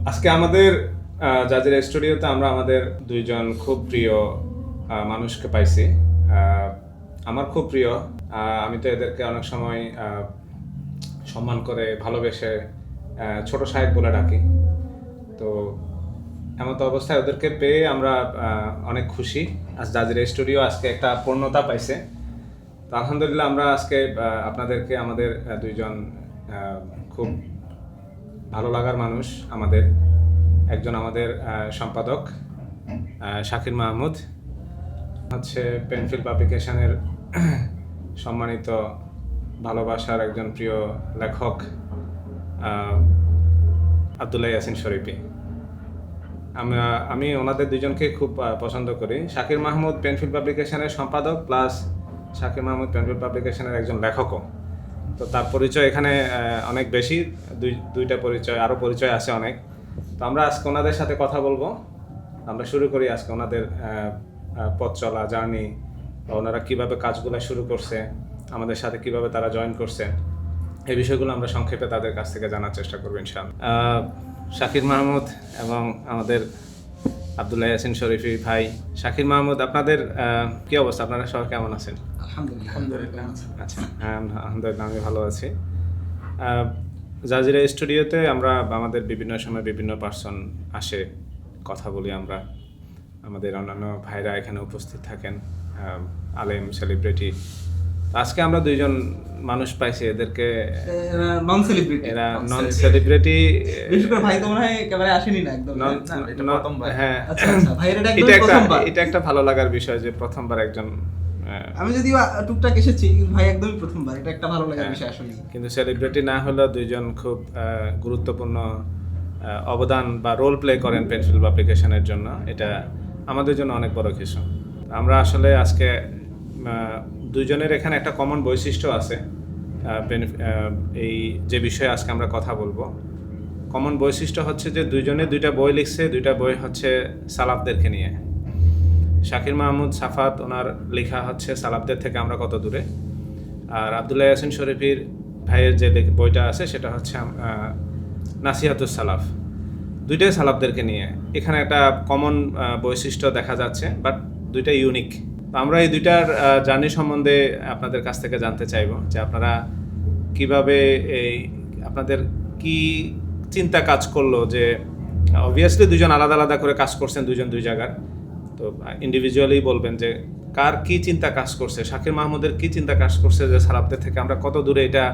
আজকে আমাদের জাজিরা স্টুডিওতে আমরা আমাদের দুইজন খুব প্রিয় মানুষকে পাইছি। আমার খুব প্রিয়, আমি তো এদেরকে অনেক সময় সম্মান করে ভালোবেসে ছোট সাহেব বলে ডাকি। তো এমন তো অবস্থায় ওদেরকে পেয়ে আমরা অনেক খুশি। আজ জাজিরা স্টুডিও আজকে একটা পূর্ণতা পাইছে। তো আলহামদুলিল্লাহ আমরা আজকে আপনাদেরকে আমাদের দুইজন খুব ভালো লাগার মানুষ, একজন আমাদের সম্পাদক শাকির মাহমুদ, হচ্ছে পেনফিল পাবলিকেশনের সম্মানিত ভালোবাসার একজন প্রিয় লেখক আব্দুল্লাহ ইয়াসিন শরীফী। আমি ওনাদের দুজনকে খুব পছন্দ করি। শাকির মাহমুদ পেনফিল পাবলিকেশনের সম্পাদক প্লাস শাকির মাহমুদ পেনফিল পাবলিকেশনের একজন লেখকও। তো তার পরিচয় এখানে অনেক বেশি, দুইটা পরিচয়, আরও পরিচয় আছে অনেক। তো আমরা আজকে ওনাদের সাথে কথা বলবো। আমরা শুরু করি আজকে ওনাদের পথ চলা, জার্নি, বা ওনারা কীভাবে কাজগুলো শুরু করছে, আমাদের সাথে কিভাবে তারা জয়েন করছে, এই বিষয়গুলো আমরা সংক্ষেপে তাদের কাছ থেকে জানার চেষ্টা করবো ইনশাআল্লাহ। শাকির মাহমুদ এবং আমাদের আব্দুল্লাহ ইয়াসিন শরীফী ভাই। শাকির মাহমুদ, আপনাদের কি অবস্থা? আপনারা সবাই কেমন আছেন? আলহামদুলিল্লাহ। আচ্ছা, হ্যাঁ আলহামদুলিল্লাহ, আমি ভালো আছি। জাজিরা স্টুডিওতে আমরা আমাদের বিভিন্ন সময় বিভিন্ন পার্সন আসে, কথা বলি আমরা। আমাদের অন্যান্য ভাইরা এখানে উপস্থিত থাকেন, আলেম, সেলিব্রিটি। আজকে আমরা দুইজন মানুষ পাইছি, এদেরকে এরা নন সেলিব্রিটি। ভাই তো মনে হয় ক্যামেরায় আসেনি না একদম। হ্যাঁ, এটা একটা ভালো লাগার বিষয় যে প্রথমবার একজন, আমি যদিও টুকটাক এসেছি, ভাই একদমই প্রথমবার, এটা একটা ভালো লাগার বিষয় আসলে। কিন্তু সেলিব্রিটি না হলেও দুইজন খুব গুরুত্বপূর্ণ অবদান বা রোল প্লে করেন পেনফিল পাবলিকেশনের জন্য। এটা আমাদের জন্য অনেক বড় কিছু। আমরা আসলে আজকে দুইজনের এখানে একটা কমন বৈশিষ্ট্য আছে। এই যে বিষয়ে আজকে আমরা কথা বলবো, কমন বৈশিষ্ট্য হচ্ছে যে দুইজনে দুইটা বই লিখছে, দুইটা বই হচ্ছে সালাফদেরকে নিয়ে। শাকির মাহমুদ সাফাত, ওনার লেখা হচ্ছে সালাফদের থেকে আমরা কত দূরে, আর আব্দুল্লাহ ইয়াসিন শরীফীর ভাইয়ের যে বইটা আছে সেটা হচ্ছে নাসিহাতুস সালাফ। দুইটাই সালাফদেরকে নিয়ে। এখানে একটা কমন বৈশিষ্ট্য দেখা যাচ্ছে, বাট দুইটা ইউনিক। আমরা এই দুইটার জার্নি সম্বন্ধে আপনাদের কাছ থেকে জানতে চাইব যে আপনারা কিভাবে, আপনাদের কি চিন্তা কাজ করলো যে অবভিয়াসলি দুজন আলাদা আলাদা করে কাজ করছেন, দুজন দুই জায়গার। তো ইন্ডিভিজুয়ালি বলবেন যে কার কি চিন্তা কাজ করছে, শাকির মাহমুদের কি চিন্তা কাজ করছে যে সালাফদের থেকে আমরা কত দূরে, এটা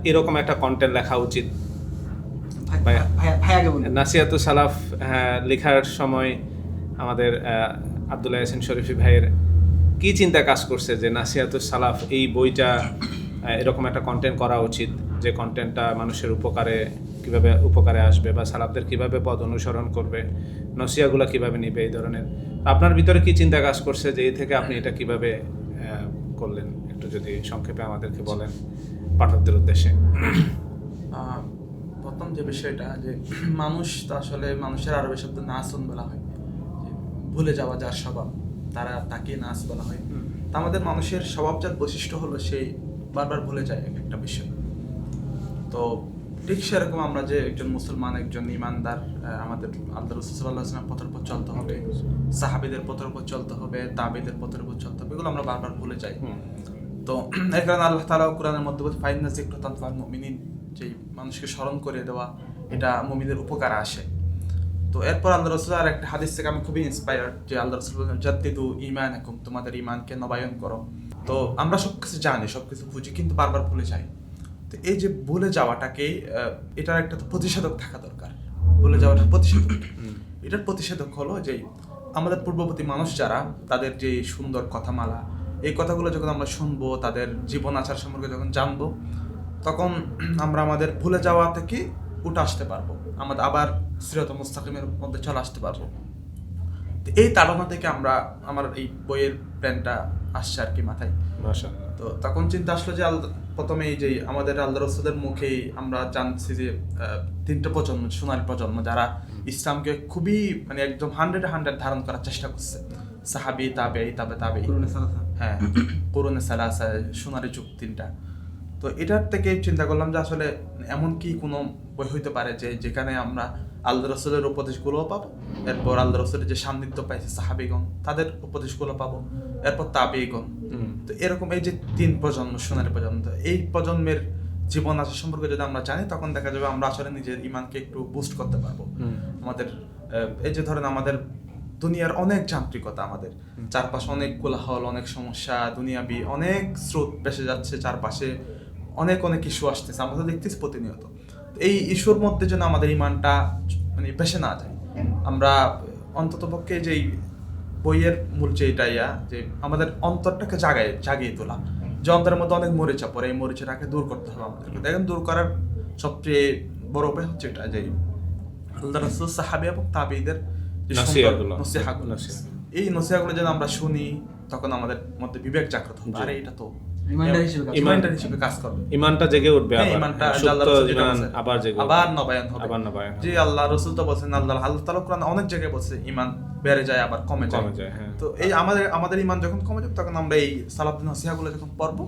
এরকম একটা কন্টেন্ট লেখা উচিত। নাসিহাতুস সালাফ লেখার সময় আমাদের আব্দুল্লাহ ইয়াসিন শরীফী ভাইয়ের কি চিন্তা কাজ করছে যে নাসিহাতুস সালাফ এই বইটা এরকম একটা কন্টেন্ট করা উচিত, যে কন্টেন্টটা মানুষের কিভাবে উপকারে আসবে, বা সালাফদের কিভাবে পথ অনুসরণ করবে, নসিহাগুলো কিভাবে নিবে, এই ধরনের। আপনার ভিতরে কি চিন্তা কাজ করছে যে এই থেকে আপনি এটা কিভাবে করলেন, একটু যদি সংক্ষেপে আমাদেরকে বলেন পাঠকদের উদ্দেশ্যে। প্রথম যে বিষয়টা, যে মানুষ তো আসলে, মানুষের আরবি শব্দ নাসুন বলা হয়, ভুলে যাওয়া যার স্বভাব, তাকে নাস বলা হয়। তা আমাদের মানুষের স্বভাবজাত বৈশিষ্ট্য হলো সেই বারবার ভুলে যায় একটা বিষয়। তো ঠিক সেরকম আমরা যে একজন মুসলমান, একজন ইমানদার, আমাদের আল্লাহ রাসূল সাল্লাল্লাহু আলাইহি ওয়াসাল্লাম পথের উপর চলতে হবে, সাহাবীদের পথের উপর চলতে হবে, তাবেঈদের পথের উপর চলতে হবে, এগুলো আমরা বারবার ভুলে যাই। তো এর কারণে আল্লাহ তাআলা কোরআনের মধ্যে বলছে ফাইন্না যিকরা তানফাউল মুমিনিন, যে মানুষকে স্মরণ করে দেওয়া, এটা মুমিনদের উপকারে আসে। তো এরপর আল্লাহ রাসূল আর একটা হাদিস থেকে আমি খুবই ইন্সপায়ার্ড, যে আল্লাহ রাসূল বলেন জাদ্দিদু ঈমানাকুম, তোমাদের ঈমানকে নবায়ন করো। তো আমরা সবকিছু জানি, সবকিছু বুঝি, কিন্তু বারবার ভুলে যাই। তো এই যে ভুলে যাওয়াটাকে, এটার একটা প্রতিষেধক থাকা দরকার। ভুলে যাওয়াটার প্রতিষেধক, এটার প্রতিষেধক হলো যে আমাদের পূর্ববর্তী মানুষ যারা, তাদের যে সুন্দর কথামালা, এই কথাগুলো যখন আমরা শুনবো, তাদের জীবন আচার সম্পর্কে যখন জানবো, তখন আমরা আমাদের ভুলে যাওয়া থেকে উঠে আসতে পারবো, আমাদের আবার সিরাত মুস্তাকিমের মধ্যে চলে আসতে পারবো। তো এই তাড়না থেকে আমার এই বইয়ের প্ল্যানটা আসছে আর কি মাথায়। তো তখন চিন্তা আসলো যে প্রথমে এই যে আমাদের আল্লাহ রাসূলের মুখেই আমরা জানছি যে তিনটা প্রজন্ম, সোনালী প্রজন্ম, যারা ইসলামকে খুবই মানে একদম 100% ধারণ করার চেষ্টা করছে। সাহাবী, তাবেঈ, তাবে তাবেঈ, হ্যাঁ, কুরুনে সালাসা, সোনালী যুগ তিনটা। তো এটার থেকে চিন্তা করলাম যে আসলে এমন কি কোনো বই হইতে পারে যে যেখানে আমরা আল্লাহ রসুলের উপদেশগুলোও পাবো, এরপর আল্লাহ রসুলের যে সান্নিধ্য পাইছে সাহাবিগণ তাদের উপদেশগুলো পাবো, এরপর তাবেঈগণ। তো এরকম এই যে 3 প্রজন্ম, সোনালী প্রজন্ম, এই প্রজন্মের জীবন আশা সম্পর্কে যদি আমরা জানি তখন দেখা যাবে আমরা আসলে নিজের ইমানকে একটু বুস্ট করতে পারবো। আমাদের এই যে ধরেন আমাদের দুনিয়ার অনেক যান্ত্রিকতা, আমাদের চারপাশে অনেক কোলাহল, অনেক সমস্যা, দুনিয়াবি অনেক স্রোত ভেসে যাচ্ছে, চারপাশে অনেক অনেক ইস্যু আসতেছে, আমরা তো দেখতেছি প্রতিনিয়ত। এই ইস্যুর মধ্যে যেন আমাদের ইমানটা মানে ভেসে না যায়, আমরা অন্ততপক্ষে যেই বইয়ের মূল যেটাই যে আমাদের অন্তরটাকে জাগিয়ে তোলা, যে অন্তরের মধ্যে অনেক মরিচা পড়ে, এই মরিচাটাকে দূর করতে হবে আমাদেরকে। দেখেন দূর করার সবচেয়ে বড় উপায় হচ্ছে এটা, যে আল্লাহ রাসূল, সাহাবী এবং তাবেঈদের যে নসিহাগুলো, এই নসিহাগুলো যেন আমরা শুনি, তখন আমাদের মধ্যে বিবেক জাগ্রত হবে, আরে এটা তো ইমানদার হিসেবে কাজ করবে, ইমানটা জেগে উঠবে, ইমানটা আবার জেগে আবার নবায়ন হবে। যে আল্লাহ রাসূল তো বলেছেন, আল্লাহ তাআলা কোরআনে অনেক জায়গায় বলছে ইমান বেড়ে যায় আবার কমে যায়। তো এই আমাদের ইমান যখন কমে যাবে তখন আমরা এই সালাফদের নসিহাগুলো যখন পড়বো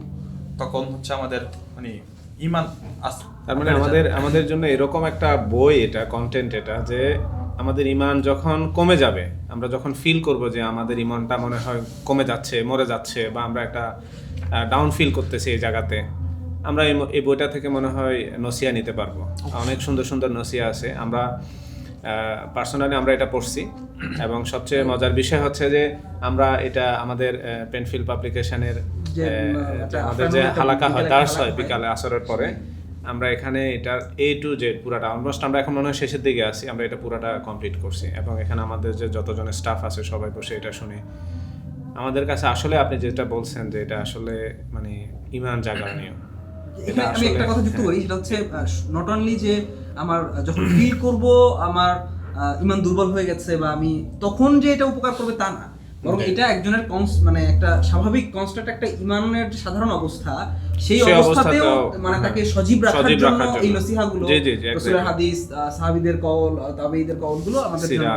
তখন হচ্ছে আমাদের মানে ইমান তার মানে আমাদের জন্য এরকম একটা বই, এটা কন্টেন্ট, এটা যে আমাদের ইমান যখন কমে যাবে, আমরা যখন ফিল করব যে আমাদের ইমানটা মনে হয় কমে যাচ্ছে, মরে যাচ্ছে, বা আমরা একটা ডাউন ফিল করতেছি এই জায়গাতে, আমরা এই বইটা থেকে মনে হয় নসিয়া নিতে পারবো। অনেক সুন্দর সুন্দর নসিয়া আছে, আমরা পার্সোনালি আমরা এটা পড়ছি, এবং সবচেয়ে মজার বিষয় হচ্ছে যে আমরা এটা আমাদের পেনফিল পাবলিকেশনের আমাদের যে হালাকা হয়, দার্স হয় বিকালে আসরের পরে, আমরা এখানে এটা A to Z পুরাটা অলমোস্ট, আমরা এখন মনে হয় শেষের দিকে আছি, আমরা এটা পুরাটা কমপ্লিট করছি, এবং এখানে আমাদের যে যতজনের স্টাফ আছে সবাই বসে এটা শুনে আমাদের কাছে আসলে আপনি যেটা বলছেন যে এটা আসলে মানে ইমান জাগানীয়। আমি একটা কথা যুক্ত করি, সেটা হচ্ছে নট অনলি যে আমার যখন ফিল করব আমার ইমান দুর্বল হয়ে গেছে বা আমি তখন যে এটা উপকার করবে তা না, বরং এটা একজনের মানে একটা স্বাভাবিক কনস্ট্যান্ট একটা ইমানের যে সাধারণ অবস্থা, সেই অবস্থাতেও মানে তাকে সজীব রাখার জন্য এই নসিহাগুলো, রাসূলের হাদিস, সাহাবীদের কওল, তাবেঈদের কওলগুলো আমাদের জন্য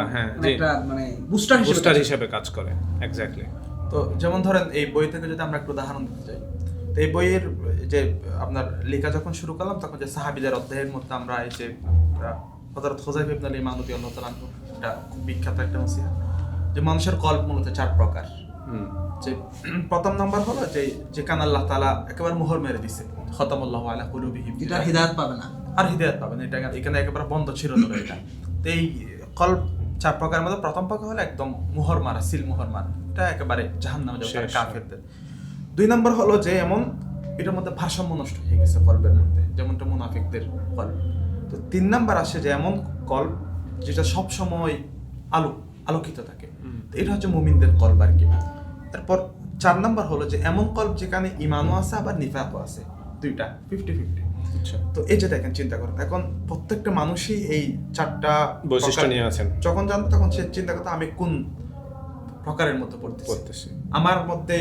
একটা মানে বুস্টার হিসেবে কাজ করে। এক্স্যাক্টলি। তো যেমন ধরেন এই বই থেকে যদি আমরা একটা উদাহরণ দিতে চাই, তো এই বইয়ের যে আপনার লেখা যখন শুরু করলাম তখন যে সাহাবীদের অধ্যায়ের মধ্যে আমরা এই যে হযরত হুযায়ফা ইবনে আল-ইয়ামান রাদিয়াল্লাহু তাআলা আনহু, এটা খুব বিখ্যাত একটা নসিহত, যে মানুষের কল্প মূলত 4 প্রকার। যে প্রথম নাম্বার হলো যে যেখানে আল্লাহ তাআলা একেবারে মোহর মেরে দিয়েছে, খতামাল্লাহু আলা কুলুবিহিম, এটা হিদায়াত পাবে না, আর হিদায়াত পাবে না, এটা এখানে একেবারে বন্ধ চিরতরে। এটা তো এই কল্প 4 প্রকারের মধ্যে প্রথম প্রকার হলো একদম মোহর মারা, সিল মোহর মারা, এটা একেবারে জাহান্নামে যাবে কাফেরদের। 2 নাম্বার হলো যে এমন এটার মধ্যে ভারসাম্য নষ্ট হয়ে গেছে কলবের মধ্যে, যেমনটা মুনাফিকদের কলব। তো 3 নাম্বার আসে যে এমন কলব যেটা সব সময় আলোকিত থাকে, তো এটা হচ্ছে মুমিনদের কলব আর কি। তারপর 4 নাম্বার হলো যে এমন কলব যেখানে ঈমানও আছে আবার নিফাকও আছে, দুইটা 50-50। তো এই যে দেখেন, চিন্তা করেন, এখন প্রত্যেকটা মানুষই এই 4টা বৈশিষ্ট্য নিয়ে আছেন, যখন জানতো তখন সে চিন্তা করতো আমি কোন প্রকারের মধ্যে পড়তেছি, আমার মধ্যে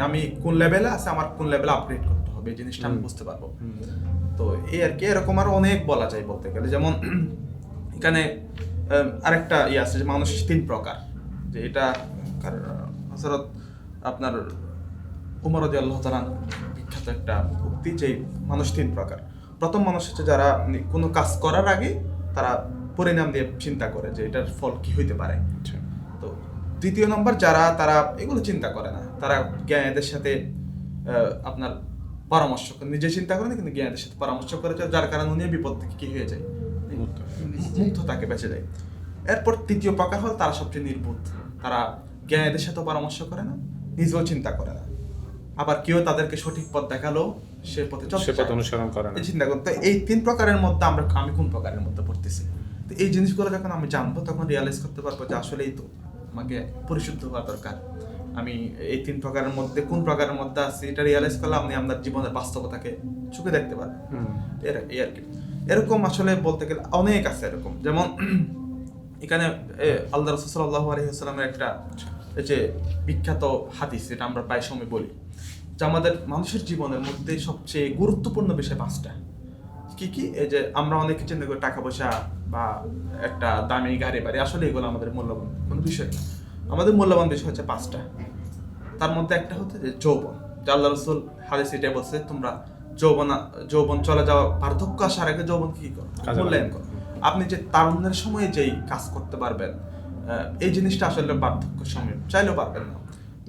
আমি কোন লেভেলে আছে, আমার কোন লেভেলে আপগ্রেড করতে হবে, এই জিনিসটা আমি বুঝতে পারবো। তো এই আর কি, এরকম আরো অনেক বলা যায় বলতে গেলে। যেমন এখানে আরেকটা আছে যে মানুষ 3 প্রকার, যে এটা হযরত আপনার ওমর রাদিয়াল্লাহু তাআলা বিখ্যাত একটা উক্তি, যে মানুষ 3 প্রকার। প্রথম মানুষ হচ্ছে যারা কোনো কাজ করার আগে তারা পরিণাম দিয়ে চিন্তা করে যে এটার ফল কি হইতে পারে। তো দ্বিতীয় নম্বর তারা এগুলো চিন্তা করে না, তারা জ্ঞানীদের সাথে আপনার পরামর্শ করে, নিজে চিন্তা করে না কিন্তু জ্ঞানীদের সাথে পরামর্শ করে, যার কারণে উনি বিপদ থেকে কি হয়ে যায়, মুক্ত তাকে বেঁচে যায়। এরপর তৃতীয় প্রকার হল তারা সবচেয়ে নির্বুদ্ধ, তারা জ্ঞানীদের সাথে পরামর্শ করে না, নিজেও চিন্তা করে না, আবার কেউ তাদেরকে সঠিক পথ দেখালো সে পথে অনুসরণ করে না, চিন্তা করতে। এই 3 প্রকারের মধ্যে আমি কোন প্রকারের মধ্যে পড়তেছি। তো এই জিনিসগুলো যখন আমি জানবো তখন রিয়ালাইজ করতে পারবো যে আসলেই তো আমাকে পরিশুদ্ধ হওয়া দরকার, আমি এই 3 প্রকারের মধ্যে কোন প্রকারের মধ্যে আছি, এটা রিয়ালাইজ করলে আপনি আপনার জীবনের বাস্তবতাকে চোখে দেখতে পারবেন। এই আর কি। এরকম আসলে বলতে গেলে অনেক আছে এরকম। যেমন এখানে আল্লাহ রাসূল সাল্লাল্লাহু আলাইহি ওয়াসাল্লামের একটা যে বিখ্যাত হাদিস, এটা আমরা প্রায় সময় বলি, যে আমাদের মানুষের জীবনের মধ্যে সবচেয়ে গুরুত্বপূর্ণ বিষয় 5টা। কি এই যে আমরা অনেকে চিন্তা করি টাকা পয়সা বা একটা দামি গাড়ি বাড়ি, আসলে এগুলো আমাদের মূল্যবান কোনো বিষয় না। আমাদের মূল্যবান বিষয় হচ্ছে 5টা। তার মধ্যে একটা হচ্ছে যে যৌবন, যে আল্লাহ রাসূল হাদিসে এটা বলছে তোমরা যৌবন চলে যাওয়া, বার্ধক্য আসার আগে যৌবনকে কি করো, কাজে মূল্যায়ন করো। আপনি যে তারুণ্যের সময় যেই কাজ করতে পারবেন, এই জিনিসটা আসলে বার্ধক্যের সময় চাইলেও পারবেন না।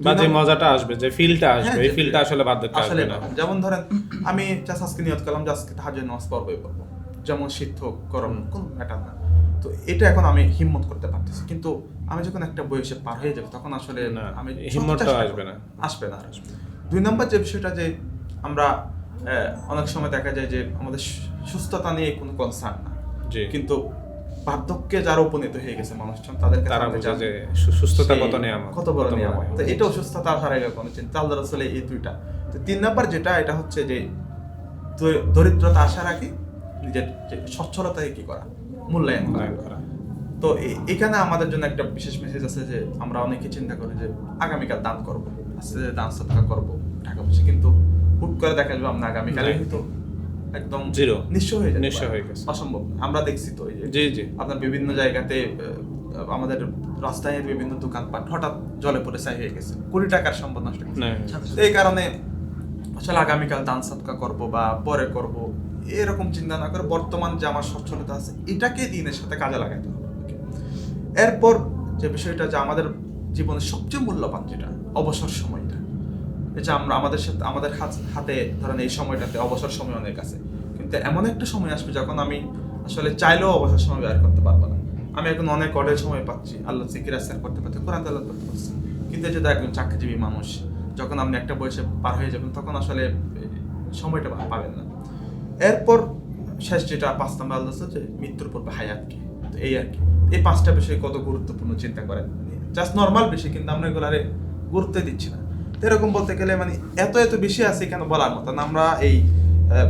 বা যে মজাটা আসবে, যে ফিলটা আসবে, হ্যাঁ, এই ফিলটা আসলে বার্ধক্যে আসলে আসবে না। যেমন ধরেন আমি জাস্ট আজকে নিয়ত করলাম যে আজকে তাহাজ্জুদ নামাজ পড়বই পড়বো, যেমন শীত হোক গরম কোনো ম্যাটার না। তো এটা এখন আমি হিম্মত করতে পারতেছি, কিন্তু আমি যখন একটা বয়সে পার হয়ে যাবে তখন আসলে না, আমি হিম্মতটা চেষ্টা আসবে করব। না। আসবে না। 2 নম্বর যে বিষয়টা, যে আমরা অনেক সময় দেখা যায় যে আমাদের সুস্থতা নিয়ে কোনো কনসার্ন না, জি। কিন্তু বার্ধক্যে যারা উপনীত হয়ে গেছে মানুষজন, তাদেরকে তারা জানতে বোঝে চান যে সুস্থতা সেই কত নিয়ামত, কত বড় নিয়ামত। মহান। তো এটা অসুস্থতা হারাইলে কোনো চিন্তা, আল্লাহ রাসূলের এই দুইটা। তো 3 নাম্বার যেটা, এটা হচ্ছে যে দরিদ্রতা আসার আগে নিজের যে সচ্ছলতাকে কি করা, মূল্যায়ন করা। তো এখানে আমাদের জন্য একটা বিশেষ মেসেজ আছে যে আমরা অনেকে চিন্তা করি যে আগামীকাল দান করব, আজকে দান সদকা করব টাকা পয়সা, কিন্তু হুট করে দেখা যাবে আমরা আগামীকালে হয়তো একদম জিরো, নিঃস্ব হয়ে যাবে, নিঃস্ব হয়ে গেছে। অসম্ভব। আমরা দেখছি তো এই যে জি জি, আপনার বিভিন্ন জায়গাতে আমাদের রাস্তায় বিভিন্ন দোকানপাট হঠাৎ জলে পড়ে ছাই হয়ে গেছে, কোটি টাকার সম্পদ নষ্ট হয়ে গেছে। না, তো এই কারণে আসলে আগামীকাল দান সদকা করব বা পরে করব এরকম চিন্তা না করে বর্তমান যে আমার সচ্ছলতা আছে এটাকে দিনের সাথে কাজে লাগাইতে হবে। এরপর যে বিষয়টা, যে আমাদের জীবনের সবচেয়ে মূল্যবান যেটা অবসর সময়টা, এটা আমরা আমাদের হাতে ধরেন এই সময়টাতে অবসর সময় অনেক আছে, কিন্তু এমন একটা সময় আসবে যখন আমি আসলে চাইলেও অবসর সময় ব্যয় করতে পারবো না। আমি এখন অনেক অডের সময় পাচ্ছি, আল্লাহ জিকির আসকার করতে পারছি, কোরআন তেলাওয়াত করতে পারছি, কিন্তু এই যে একজন চাকরিজীবী মানুষ, যখন আপনি একটা বয়সে পার হয়ে যাবেন তখন আসলে সময়টা পাবেন না। এরপর শেষ যেটা 5 নম্বর আল্লাহ যে মৃত্যুর পূর্বে হায়াত কি। তো এই আর কি, এই 5টা বিষয় কত গুরুত্বপূর্ণ চিন্তা করেন, জাস্ট নর্মাল বিষয়, কিন্তু আমরা এগুলো গুরুত্ব দিচ্ছি না। তো এরকম বলতে গেলে মানে এত বেশি আছে এখানে বলার মতো না। আমরা এই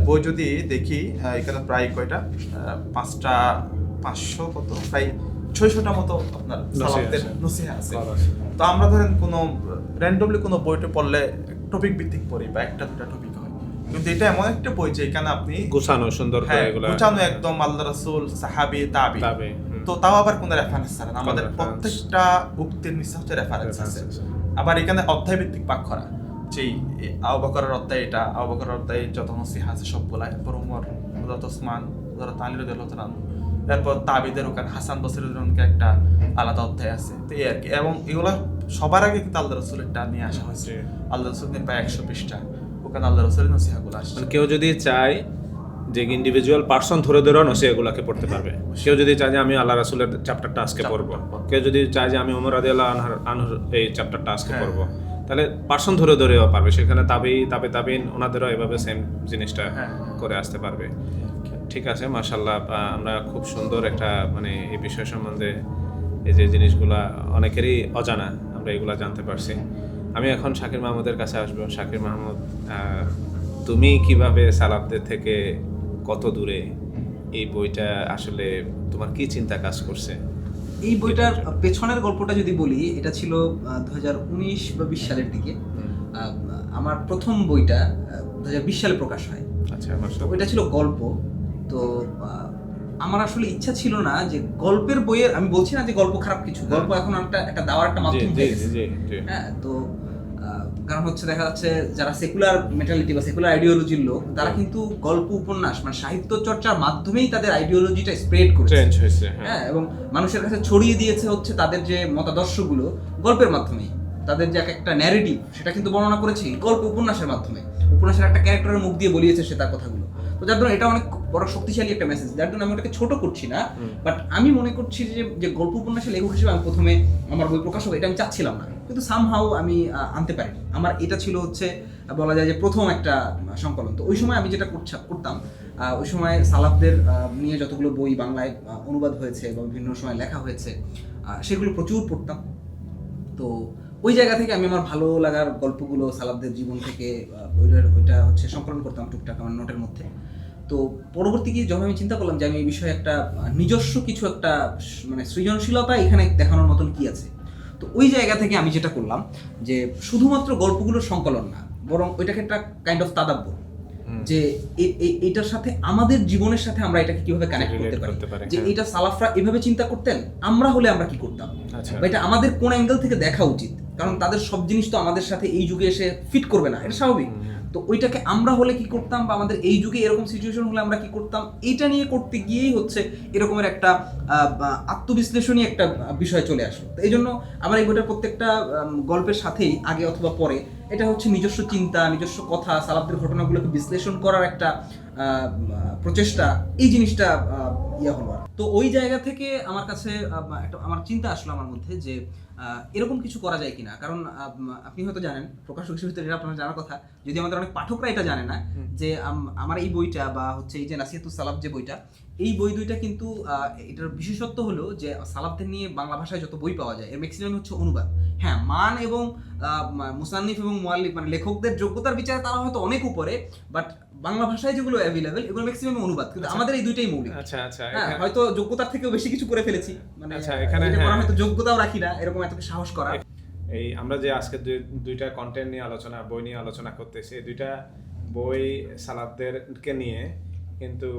বই যদি দেখি, এখানে প্রায় কয়টা 500 কত প্রায় 600টা মতো আপনার সালাতের নসিহা আছে। তো আমরা ধরেন কোনো র্যান্ডমলি কোনো বইটা পড়লে টপিক ভিত্তিক পড়ি বা একটা দুটা টপিক হয়, কিন্তু এটা এমন একটা বই যে এখানে আপনি গুছানো সুন্দর করে এগুলা, গুছানো একদম আল্লাহ রাসূল, সাহাবী, তাবি। তো তাও আবার কোনো রেফারেন্স ছাড়া না, আমাদের প্রত্যেকটা উক্তির নিচে হচ্ছে রেফারেন্স আছে। আবার এখানে অধ্যায় ভিত্তিক পাক করা, যেই আবু বকরের অধ্যায়, এটা আবু বকরের অধ্যায় যত নসিহা আছে সবগুলা, এরপর ওমর, হযরত ওসমান, হযরত আলী রাদিয়াল্লাহু তাআলা, এরপর তাবিদের ওখানে হাসান বসরি রাদিয়াল্লাহু একটা আলাদা অধ্যায় আছে। তো এই আর কি, এবং এগুলা সবার আগে কিন্তু আল্লাহ রাসূলেরটা নিয়ে আসা হয়েছে। আল্লাহ রাসূলের প্রায় 100 পৃষ্ঠা, ওখানে আল্লাহ রাসূলের নসিহাগুলো আসছে। কেউ যদি চায় যে ইন্ডিভিজুয়াল পার্সন ধরে নসিহাগুলোকে পড়তে পারবে, কেউ যদি চায় যে আমি আল্লাহ রাসূলের চ্যাপ্টারটা আজকে পড়বো, কেউ যদি চায় যে আমি ওমর রাদিয়াল্লাহু আনহুর এই চ্যাপ্টারটা আজকে পড়বো, তাহলে পার্সন ধরেও পারবে। সেখানে তাবিন ওনাদেরও এভাবে সেম জিনিসটা করে আসতে পারবে। ঠিক আছে, মাশাআল্লাহ। আমরা খুব সুন্দর একটা মানে এই বিষয় সম্বন্ধে, এই যে জিনিসগুলা অনেকেরই অজানা, আমরা এগুলা জানতে পারছি। আমি এখন শাকির মাহমুদের কাছে আসবো। শাকির মাহমুদ, তুমি কিভাবে সালাফদের থেকে কত দূরে, এই বইটা আসলে তোমার কি চিন্তা কাজ করছে? এই বইটার পেছনের গল্পটা যদি বলি, এটা ছিল 2019 বা 20 সালের দিকে। আমার প্রথম বইটা 2020 সালে প্রকাশ হয়। আচ্ছা, ওইটা ছিল গল্প। তো আমার আসলে ইচ্ছা ছিল না যে গল্পের বইয়ের, আমি বলছি না যে গল্প খারাপ কিছু, গল্প এখন একটা দেওয়ার একটা মাধ্যম হয়ে গেছে। হ্যাঁ, তো কারণ হচ্ছে দেখা যাচ্ছে যারা সেকুলার মেন্টালিটি বা সেকুলার আইডিওলজির লোক, তারা কিন্তু গল্প উপন্যাস মানে সাহিত্য চর্চার মাধ্যমেই তাদের আইডিওলজিটা স্প্রেড করেছে, চেঞ্জ হয়েছে। হ্যাঁ, এবং মানুষের কাছে ছড়িয়ে দিয়েছে হচ্ছে তাদের যে মতাদর্শগুলো গল্পের মাধ্যমেই, তাদের যে একটা ন্যারেটিভ সেটা কিন্তু বর্ণনা করেছে গল্প উপন্যাসের মাধ্যমে। উপন্যাসের একটা ক্যারেক্টারের মুখ দিয়ে বলিয়েছে সে তার কথাগুলো। তো যার জন্য এটা অনেক বড় শক্তিশালী একটা মেসেজ, যার জন্য আমি ওটাকে ছোট করছি না। বাট আমি মনে করছি যে গল্প উপন্যাসের লেখক হিসেবে আমি প্রথমে আমার বই প্রকাশ হবে এটা আমি চাচ্ছিলাম না, কিন্তু সামহাউ আমি আনতে পারিনি। আমার এটা ছিল হচ্ছে বলা যায় যে প্রথম একটা সংকলন। তো ওই সময় আমি যেটা করতাম, ওই সময় সালাফদের নিয়ে যতগুলো বই বাংলায় অনুবাদ হয়েছে বা বিভিন্ন সময় লেখা হয়েছে, সেগুলো প্রচুর পড়তাম। তো ওই জায়গা থেকে আমি আমার ভালো লাগার গল্পগুলো সালাফদের জীবন থেকে ওইটা হচ্ছে সংকলন করতাম টুকটাক আমার নোটের মধ্যে। তো পরবর্তী গিয়ে যখন আমি চিন্তা করলাম যে আমি এই বিষয়ে একটা নিজস্ব কিছু একটা মানে সৃজনশীলতা এখানে দেখানোর মতন কি আছে, তো ওই জায়গা থেকে আমি যেটা করলাম যে শুধুমাত্র গল্পগুলোর সংকলন না, বরং ওইটাকে একটা কাইন্ড অফ তাদাব্বুর, যে এটার সাথে আমাদের জীবনের সাথে আমরা এটাকে কিভাবে কানেক্ট করতে পারি, যে এটা সালাফরা এভাবে চিন্তা করতেন, আমরা হলে আমরা কি করতাম, বা এটা আমাদের কোন অ্যাঙ্গেল থেকে দেখা উচিত। কারণ তাদের সব জিনিস তো আমাদের সাথে এই যুগে এসে ফিট করবে না, এটা স্বাভাবিক। তো ওইটাকে আমরা হলে কি করতাম, বা আমাদের এই যুগে এরকম সিচুয়েশন হলে আমরা কি করতাম, এইটা নিয়ে করতে গিয়েই হচ্ছে এরকমের একটা আত্মবিশ্লেষণী একটা বিষয় চলে আসলো। তো এই জন্য আমার এই বইটার প্রত্যেকটা গল্পের সাথেই আগে অথবা পরে এটা হচ্ছে নিজস্ব চিন্তা, নিজস্ব কথা, সালাফদের ঘটনাগুলোকে বিশ্লেষণ করার একটা প্রচেষ্টা, এই জিনিসটা ইয়ে হলো। তো ওই জায়গা থেকে আমার কাছে একটা আমার চিন্তা আসলো আমার মধ্যে যে এরকম কিছু করা যায় কিনা। কারণ আপনি হয়তো জানেন, প্রকাশক হিসেবে এটা আপনার জানার কথা, যদি আমাদের অনেক পাঠকরা এটা জানে না, যে আমার এই বইটা বা হচ্ছে এই যে নাসিহাতুস সালাফ যে বইটা, এই বই দুইটা কিন্তু এটার বিশেষত্ব হলো যে সালাফদের নিয়ে বাংলা ভাষায় যত বই পাওয়া যায় এর ম্যাক্সিমাম হচ্ছে অনুবাদ। হ্যাঁ, মান এবং মুসান্নিফ এবং মুআল্লিফ মানে লেখকদের যোগ্যতার বিচারে তারা হয়তো অনেক উপরে, বাট বাংলা ভাষায় যেগুলো অ্যাভেলেবেল এগুলো ম্যাক্সিমাম অনুবাদ, কিন্তু আমাদের এই দুইটাই মৌলিক। হ্যাঁ, হয়তো যোগ্যতার থেকেও বেশি কিছু করে ফেলেছি, মানে এখানে হয়তো যোগ্যতাও রাখি না এরকম এত সাহস করা। এই আমরা যে আজকে দুইটা কন্টেন্ট নিয়ে বই নিয়ে আলোচনা করতেছি, এই দুইটা বই সালাফদেরকে নিয়ে, কিন্তু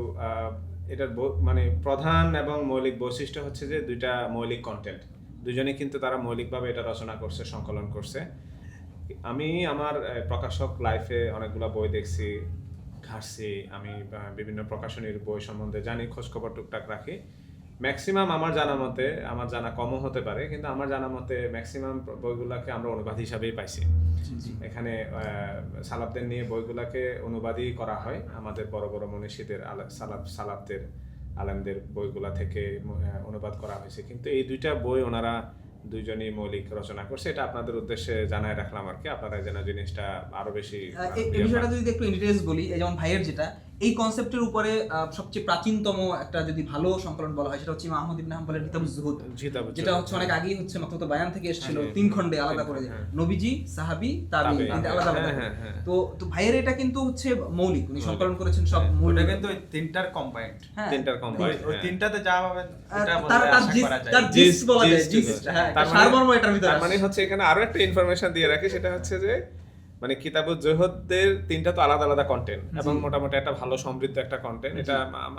এটার মানে প্রধান এবং মৌলিক বৈশিষ্ট্য হচ্ছে যে দুইটা মৌলিক কন্টেন্ট, দুজনেই কিন্তু তারা মৌলিকভাবে এটা রচনা করছে, সংকলন করছে। আমি আমার প্রকাশক লাইফে অনেকগুলো বই দেখছি, ঘাটছি, আমি বিভিন্ন প্রকাশনীর বই সম্বন্ধে জানি, খোঁজখবর টুকটাক রাখি। ম্যাক্সিমাম আমার জানা মতে, আমার জানা কমও হতে পারে, কিন্তু আমার জানা মতে ম্যাক্সিমাম বইগুলোকে আমরা অনুবাদ হিসাবেই পাইছি। এখানে সালাফদের নিয়ে বইগুলোকে অনুবাদই করা হয় আমাদের বড় বড় মনীষীদের, সালাফদের আলেমদের বইগুলা থেকে অনুবাদ করা হয়েছে। কিন্তু এই দুইটা বই ওনারা দুইজনই মৌলিক রচনা করছে, এটা আপনাদের উদ্দেশ্যে জানাই রাখলাম আর কি, আপনারা যেন জিনিসটা আরো বেশি। এই বিষয়টা যদি একটু ইন ডিটেইলস বলি, যেমন ভাইয়ের যেটা এই কনসেপ্টের উপরে সবচেয়ে প্রাচীনতম একটা যদি ভালো সংকলন বলা হয় সেটা হচ্ছে ইমাম আহমদ ইবনে হাম্বলের কিতাবুজ জুহুদ, যেটা হচ্ছে অনেক আগেই হচ্ছে মাকতুবাত বায়ান থেকে এসেছিল, 3 খণ্ডে আলাদা করে, নবীজি, সাহাবী, তাবিঈন, আলাদা আলাদা। তো ভাইয়ের এটা কিন্তু হচ্ছে মৌলিক, উনি সংকলন করেছেন সব মৌলিক, এটা কিন্তু ওই তিনটার কম্বাইন্ড, ওই তিনটাতে যা হবে এটা বলা যায়, তার জিস বলা যায়, জিস, হ্যাঁ, সারমর্ম এটার ভিতরে। মানে হচ্ছে এখানে আরো একটা ইনফরমেশন দিয়ে রাখি, সেটা হচ্ছে যে মানে কিতাবুজ জুহুদের তিনটা তো আলাদা আলাদা কন্টেন্ট, এবং মোটামুটি একটা ভালো সমৃদ্ধ একটা কন্টেন্ট। এটা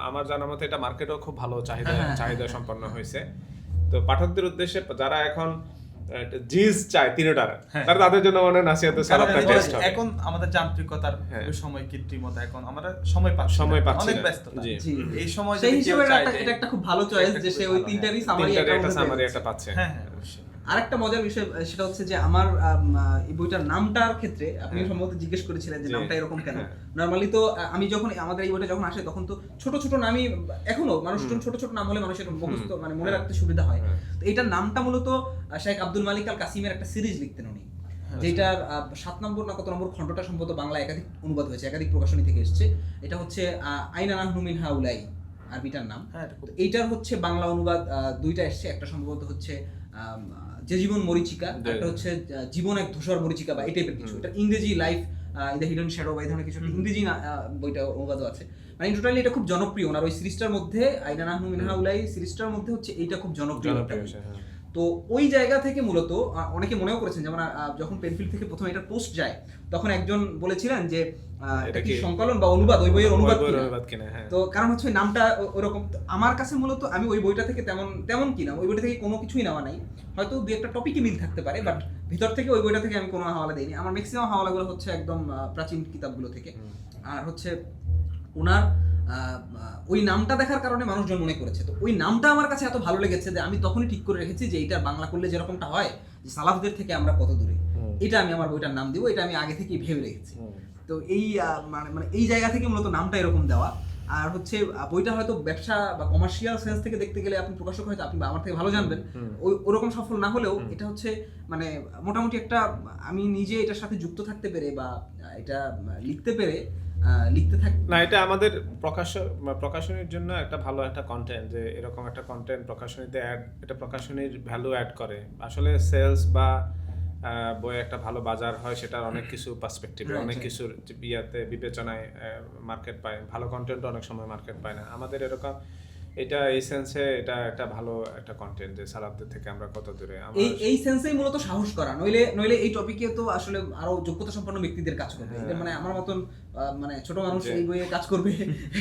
আমার জানার মতে এটা মার্কেটেও খুব ভালো চাহিদা সম্পন্ন হয়েছে। তো পাঠকদের উদ্দেশ্যে যারা এখন জিজ চায় তিনটার, তাদের জন্য মনে হয় নাসিহাতুস সালাফটা বেস্ট হবে। এখন আমাদের যান্ত্রিকতার সময়, কৃত্রিমতা, এখন আমরা সময় পাচ্ছি অনেক ব্যস্ততা, এই সময় সেই হিসেবে এটা একটা খুব ভালো চয়েস যে সে ওই তিনটারই সামারি একটা পাচ্ছে। হ্যাঁ, অবশ্যই। আরেকটা মজার বিষয় সেটা হচ্ছে যে আমার এই বইটার নামটার ক্ষেত্রে আপনি সম্ভবত জিজ্ঞেস করেছিলেন যে নামটা এরকম কেন। নরমালি তো আমি যখন আমাদের এই বইটা যখন আসে তখন তো ছোট ছোট নামই, এখনো মানুষজন ছোট ছোট নাম হলে মানুষের মুখস্থ মানে মনে রাখতে সুবিধা হয়। তো এটার নামটা মূলত শেখ আব্দুল মালিক আল কাসিমের একটা সিরিজ লিখতেন উনি, যেটার 7 নম্বর না কত নম্বর খণ্ডটা সম্ভবত বাংলা একাধিক অনুবাদ হয়েছে, একাধিক প্রকাশনী থেকে এসেছে। এটা হচ্ছে আইনা নাহনু মিন হাউলাই আরবিটার নাম। এইটার হচ্ছে বাংলা অনুবাদ দুইটা এসেছে, একটা সম্ভবত হচ্ছে যে জীবন মরিচিকা, একটা হচ্ছে জীবন এক ধূসর মরিচিকা বা এই টাইপের কিছু। এটা ইংরেজি life in the hidden shadow বা এই ধরনের কিছু ইংরেজি বইটা অনুবাদও আছে। মানে টোটালি এটা খুব জনপ্রিয় ওনার ওই সিরিজটার মধ্যে, আইনা নাহনু মিন হাউলাই সিরিজটার মধ্যে হচ্ছে এইটা খুব জনপ্রিয়। তো ওই জায়গা থেকে মূলত অনেকে মনেও করেছেন, যেমন যখন পেনফিল্ড থেকে প্রথমে এটা পোস্ট যায় তখন একজন বলেছিলেন যে এটা কি সংকলন বা অনুবাদ, ওই বইয়ের অনুবাদ কিনা। তো কারণ হচ্ছে ওই নামটা ওরকম। আমার কাছে মূলত আমি ওই বইটা থেকে তেমন কিনা, ওই বইটা থেকে কোনো কিছুই নেওয়া নাই, হয়তো দুই একটা টপিকই মিল থাকতে পারে, বাট ভিতর থেকে ওই বইটা থেকে আমি কোনো হাওয়ালা দিইনি। আমার ম্যাক্সিমাম হাওয়ালাগুলো হচ্ছে একদম প্রাচীন কিতাবগুলো থেকে। আর হচ্ছে ওনার ওই নামটা দেখার কারণে মানুষজন মনে করেছে। তো ওই নামটা আমার কাছে এত ভালো লেগেছে যে আমি তখনই ঠিক করে রেখেছি যে এটা বাংলা করলে যেরকমটা হয় যে সালাফদের থেকে আমরা কত দূরে, এটা আমি আমার বইটার নাম দিব, এটা আমি আগে থেকেই ভেবে রেখেছি। তো এই মানে এই জায়গা থেকে মূলত নামটা এরকম দেওয়া। আর হচ্ছে বইটা হয়তো ব্যবসা বা কমার্শিয়াল সেন্স থেকে দেখতে গেলে আপনি প্রকাশক হয়তো আপনি আমার থেকে ভালো জানবেন, ওরকম সফল না হলেও এটা হচ্ছে মানে মোটামুটি একটা আমি নিজে এটার সাথে যুক্ত থাকতে পেরে বা এটা লিখতে পেরে লিখতে থাকি না, এটা আমাদের প্রকাশনীর জন্য একটা ভালো একটা কন্টেন্ট, যে এরকম একটা কন্টেন্ট প্রকাশনীতে এটা প্রকাশনীর ভ্যালু অ্যাড করে। আসলে সেলস বা বই একটা ভালো বাজার হয়, সেটার অনেক কিছু পার্সপেক্টিভে, অনেক কিছুর ইয়াতে বিবেচনায় মার্কেট পায়। ভালো কন্টেন্ট অনেক সময় মার্কেট পায় না। আমাদের এরকম এটা এই সেন্সে এটা একটা ভালো একটা কন্টেন্ট যে সালাফদের থেকে আমরা কত দূরে। এই সেন্সেই মূলত সাহস করা, নইলে এই টপিকে তো আসলে আরো যোগ্যতা সম্পন্ন ব্যক্তিদের কাজ করবে, মানে আমার মতন মানে ছোট মানুষ এই বইয়ে কাজ করবে